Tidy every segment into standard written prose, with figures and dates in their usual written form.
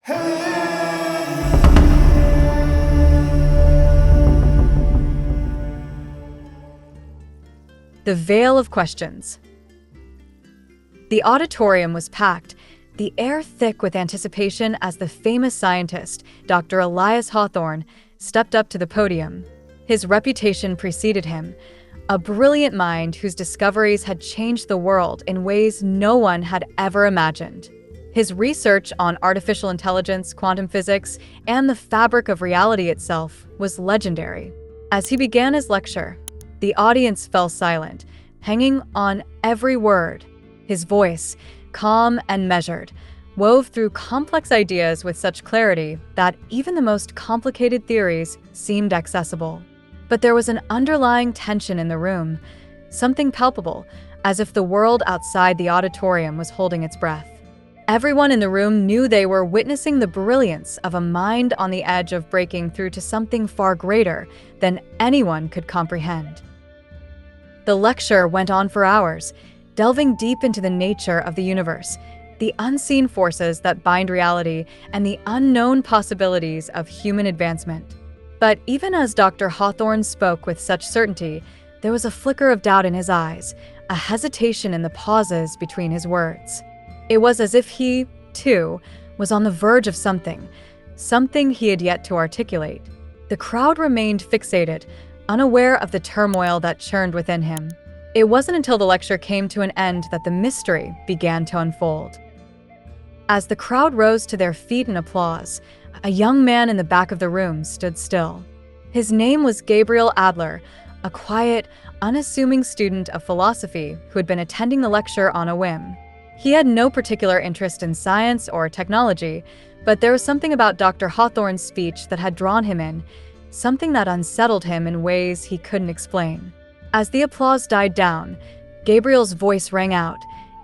The Veil of Questions. The auditorium was packed, the air thick with anticipation as the famous scientist, Dr. Elias Hawthorne, stepped up to the podium. His reputation preceded him, a brilliant mind whose discoveries had changed the world in ways no one had ever imagined. His research on artificial intelligence, quantum physics, and the fabric of reality itself was legendary. As he began his lecture, the audience fell silent, hanging on every word. His voice, calm and measured, wove through complex ideas with such clarity that even the most complicated theories seemed accessible. But there was an underlying tension in the room, something palpable, as if the world outside the auditorium was holding its breath. Everyone in the room knew they were witnessing the brilliance of a mind on the edge of breaking through to something far greater than anyone could comprehend. The lecture went on for hours, delving deep into the nature of the universe, the unseen forces that bind reality, and the unknown possibilities of human advancement. But even as Dr. Hawthorne spoke with such certainty, there was a flicker of doubt in his eyes, a hesitation in the pauses between his words. It was as if he, too, was on the verge of something he had yet to articulate. The crowd remained fixated, unaware of the turmoil that churned within him. It wasn't until the lecture came to an end that the mystery began to unfold. As the crowd rose to their feet in applause, a young man in the back of the room stood still. His name was Gabriel Adler, a quiet, unassuming student of philosophy who had been attending the lecture on a whim. He had no particular interest in science or technology, but there was something about Dr. Hawthorne's speech that had drawn him in, something that unsettled him in ways he couldn't explain. As the applause died down, Gabriel's voice rang out,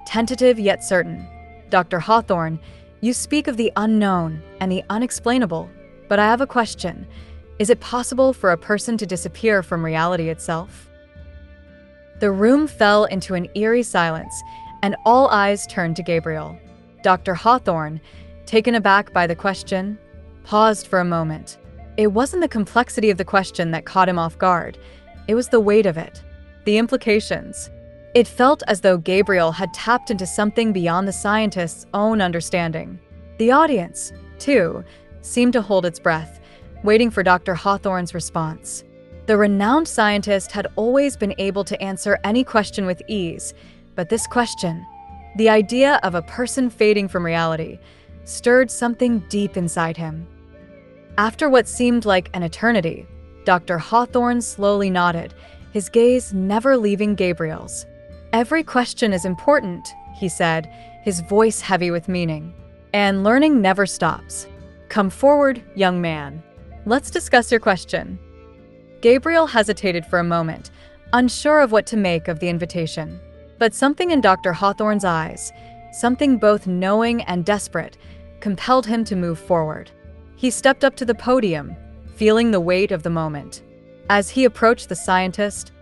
tentative yet certain. "Dr. Hawthorne, you speak of the unknown and the unexplainable, but I have a question. Is it possible for a person to disappear from reality itself?" The room fell into an eerie silence, and all eyes turned to Gabriel. Dr. Hawthorne, taken aback by the question, paused for a moment. It wasn't the complexity of the question that caught him off guard. It was the weight of it, the implications. It felt as though Gabriel had tapped into something beyond the scientist's own understanding. The audience, too, seemed to hold its breath, waiting for Dr. Hawthorne's response. The renowned scientist had always been able to answer any question with ease, but this question, the idea of a person fading from reality, stirred something deep inside him. After what seemed like an eternity, Dr. Hawthorne slowly nodded, his gaze never leaving Gabriel's. "Every question is important," he said, his voice heavy with meaning. "And learning never stops. Come forward, young man. Let's discuss your question." Gabriel hesitated for a moment, unsure of what to make of the invitation. But something in Dr. Hawthorne's eyes, something both knowing and desperate, compelled him to move forward. He stepped up to the podium, feeling the weight of the moment. As he approached the scientist,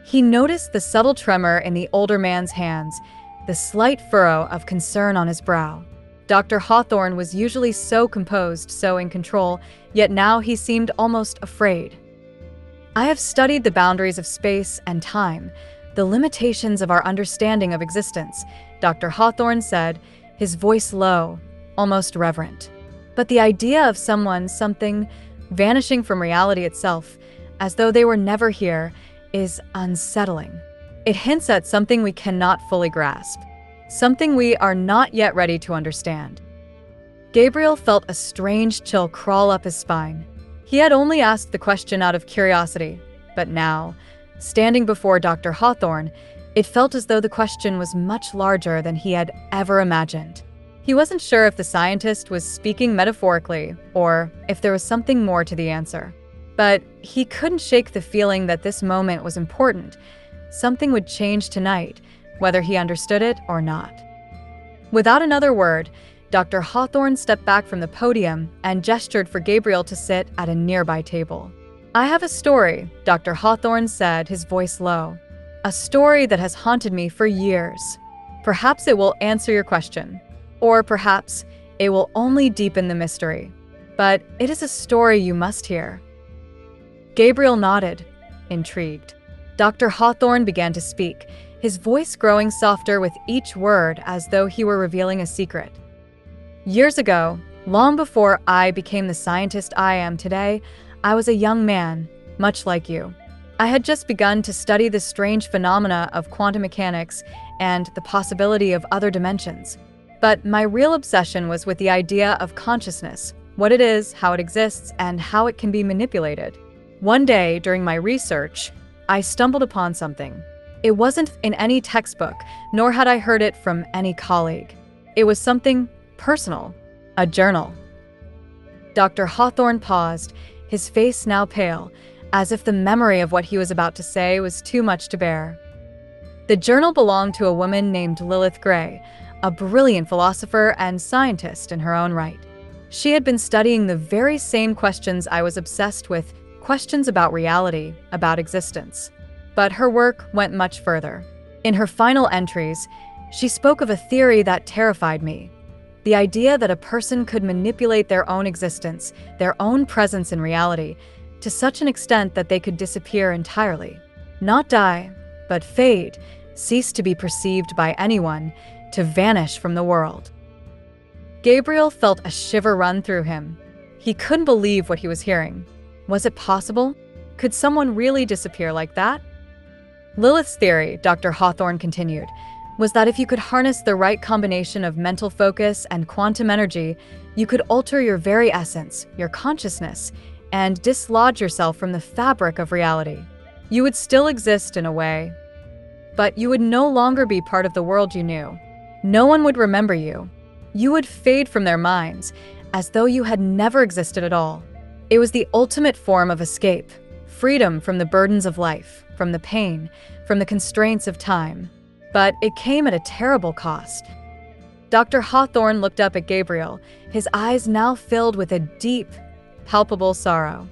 he noticed the subtle tremor in the older man's hands, the slight furrow of concern on his brow. Dr. Hawthorne was usually so composed, so in control, yet now he seemed almost afraid. "I have studied the boundaries of space and time, the limitations of our understanding of existence," Dr. Hawthorne said, his voice low, almost reverent. "But the idea of something, vanishing from reality itself, as though they were never here, is unsettling. It hints at something we cannot fully grasp, something we are not yet ready to understand." Gabriel felt a strange chill crawl up his spine. He had only asked the question out of curiosity, but now, standing before Dr. Hawthorne, it felt as though the question was much larger than he had ever imagined. He wasn't sure if the scientist was speaking metaphorically or if there was something more to the answer. But he couldn't shake the feeling that this moment was important. Something would change tonight, whether he understood it or not. Without another word, Dr. Hawthorne stepped back from the podium and gestured for Gabriel to sit at a nearby table. "I have a story," Dr. Hawthorne said, his voice low. "A story that has haunted me for years. Perhaps it will answer your question. Or perhaps It will only deepen the mystery. But it is a story you must hear." Gabriel nodded, intrigued. Dr. Hawthorne began to speak, his voice growing softer with each word as though he were revealing a secret. "Years ago, long before I became the scientist I am today, I was a young man, much like you. I had just begun to study the strange phenomena of quantum mechanics and the possibility of other dimensions. But my real obsession was with the idea of consciousness, what it is, how it exists, and how it can be manipulated. One day, during my research, I stumbled upon something. It wasn't in any textbook, nor had I heard it from any colleague. It was something personal, a journal." Dr. Hawthorne paused, his face now pale, as if the memory of what he was about to say was too much to bear. The journal belonged to a woman named Lilith Gray, a brilliant philosopher and scientist in her own right. She had been studying the very same questions I was obsessed with, questions about reality, about existence. But her work went much further. In her final entries, she spoke of a theory that terrified me: the idea that a person could manipulate their own existence, their own presence in reality, to such an extent that they could disappear entirely. Not die, but fade, cease to be perceived by anyone, to vanish from the world. Gabriel felt a shiver run through him. He couldn't believe what he was hearing. Was it possible? Could someone really disappear like that? Lilith's theory, Dr. Hawthorne continued, was that if you could harness the right combination of mental focus and quantum energy, you could alter your very essence, your consciousness, and dislodge yourself from the fabric of reality. You would still exist in a way, but you would no longer be part of the world you knew. No one would remember you. You would fade from their minds, as though you had never existed at all. It was the ultimate form of escape, freedom from the burdens of life, from the pain, from the constraints of time. But it came at a terrible cost. Dr. Hawthorne looked up at Gabriel, his eyes now filled with a deep, palpable sorrow.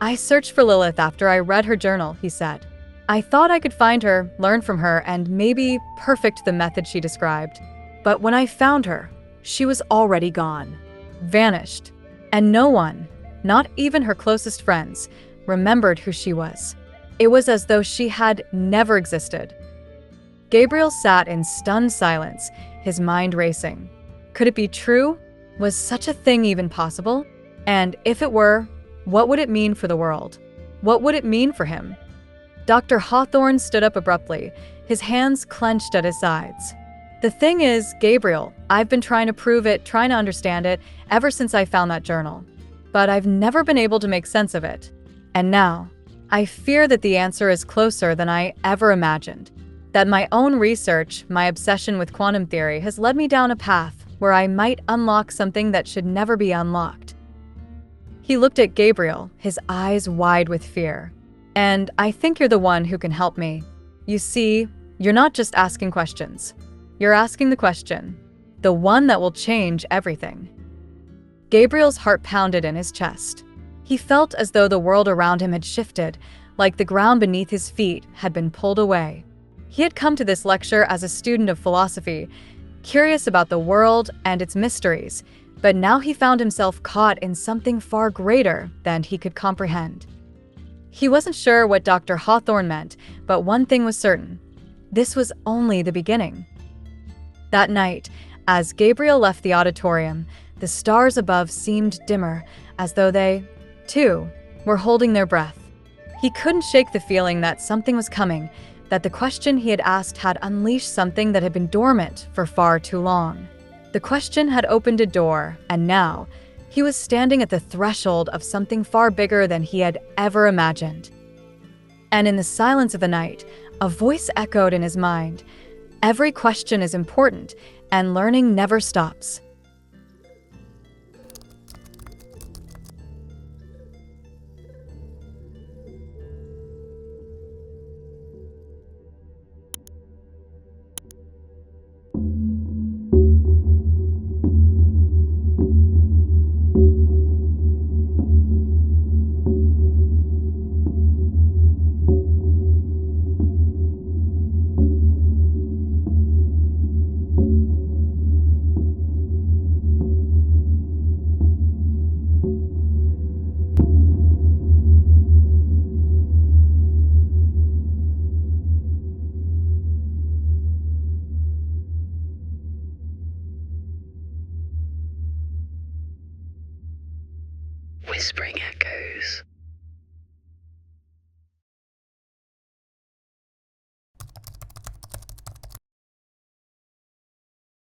"I searched for Lilith after I read her journal," he said. "I thought I could find her, learn from her, and maybe perfect the method she described. But when I found her, she was already gone, vanished. And no one, not even her closest friends, remembered who she was. It was as though she had never existed." Gabriel sat in stunned silence, his mind racing. Could it be true? Was such a thing even possible? And if it were, what would it mean for the world? What would it mean for him? Dr. Hawthorne stood up abruptly, his hands clenched at his sides. "The thing is, Gabriel, I've been trying to prove it, trying to understand it, ever since I found that journal. But I've never been able to make sense of it. And now, I fear that the answer is closer than I ever imagined. That my own research, my obsession with quantum theory, has led me down a path where I might unlock something that should never be unlocked." He looked at Gabriel, his eyes wide with fear. "And I think you're the one who can help me. You see, you're not just asking questions. You're asking the question, the one that will change everything." Gabriel's heart pounded in his chest. He felt as though the world around him had shifted, like the ground beneath his feet had been pulled away. He had come to this lecture as a student of philosophy, curious about the world and its mysteries, but now he found himself caught in something far greater than he could comprehend. He wasn't sure what Dr. Hawthorne meant, but one thing was certain: this was only the beginning. That night, as Gabriel left the auditorium, the stars above seemed dimmer, as though they, too, were holding their breath. He couldn't shake the feeling that something was coming, that the question he had asked had unleashed something that had been dormant for far too long. The question had opened a door, and now, he was standing at the threshold of something far bigger than he had ever imagined. And in the silence of the night, a voice echoed in his mind: "Every question is important, and learning never stops." whispering echoes.